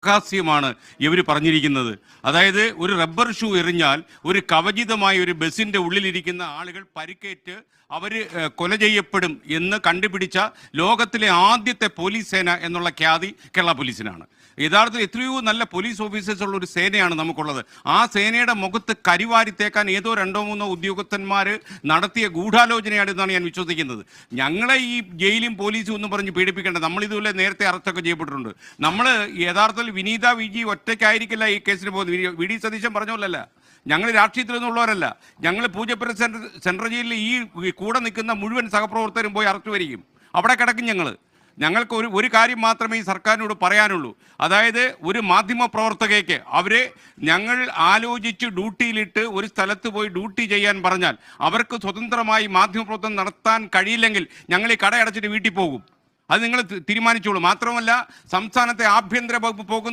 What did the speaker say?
അപഹാസ്യമാണ് ഇവർ പറഞ്ഞിരിക്കുന്നത്. അതായത് ഒരു റബ്ബർ ഷൂ എറിഞ്ഞാൽ ഒരു കവചിതമായ ഒരു ബസിൻ്റെ ഉള്ളിലിരിക്കുന്ന ആളുകൾ പരിക്കേറ്റ് അവർ കൊല ചെയ്യപ്പെടും എന്ന് കണ്ടുപിടിച്ച ലോകത്തിലെ ആദ്യത്തെ പോലീസ് സേന എന്നുള്ള ഖ്യാതി കേരള പോലീസിനാണ്. യഥാർത്ഥത്തിൽ എത്രയോ നല്ല പോലീസ് ഓഫീസേഴ്സ് ഉള്ള ഒരു സേനയാണ് നമുക്കുള്ളത്. ആ സേനയുടെ മുഖത്ത് കരിവാരിത്തേക്കാൻ ഏതോ 2-3 ഉദ്യോഗസ്ഥന്മാർ നടത്തിയ ഗൂഢാലോചനയാണെന്നാണ് ഞാൻ വിശ്വസിക്കുന്നത്. ഞങ്ങളെ ഈ ജയിലും പോലീസും ഒന്നും പറഞ്ഞ് പീഡിപ്പിക്കേണ്ട. നമ്മളിതുപോലെ നേരത്തെ അറസ്റ്റൊക്കെ ചെയ്യപ്പെട്ടിട്ടുണ്ട്. നമ്മൾ യഥാർത്ഥത്തിൽ വിനീത വിജി ഒറ്റയ്ക്കായിരിക്കില്ല ഈ കേസിന് പോകുന്നത്. വി ഡി സതീശൻ പറഞ്ഞോലല്ല, ഞങ്ങൾ രാഷ്ട്രീയത്തിലൊന്നുമുള്ളവരല്ല. ഞങ്ങൾ പൂജപ്പുര സെൻട്രൽ ജയിലിൽ ഈ കൂടെ നിൽക്കുന്ന മുഴുവൻ സഹപ്രവർത്തകരും പോയി അറസ്റ്റ് വരികയും അവിടെ കിടക്കും. ഞങ്ങൾക്ക് ഒരു കാര്യം മാത്രമേ ഈ സർക്കാരിനോട് പറയാനുള്ളൂ. അതായത് ഒരു മാധ്യമ പ്രവർത്തകയ്ക്ക് അവരെ ഞങ്ങൾ ആലോചിച്ച് ഡ്യൂട്ടിയിലിട്ട് ഒരു സ്ഥലത്ത് പോയി ഡ്യൂട്ടി ചെയ്യാൻ പറഞ്ഞാൽ അവർക്ക് സ്വതന്ത്രമായി മാധ്യമപ്രവർത്തനം നടത്താൻ കഴിയില്ലെങ്കിൽ ഞങ്ങൾ ഈ കടയടച്ചിട്ട് വീട്ടിൽ പോകും. അത് നിങ്ങൾ തീരുമാനിച്ചോളൂ. മാത്രമല്ല, സംസ്ഥാനത്തെ ആഭ്യന്തര വകുപ്പ് പോകുന്ന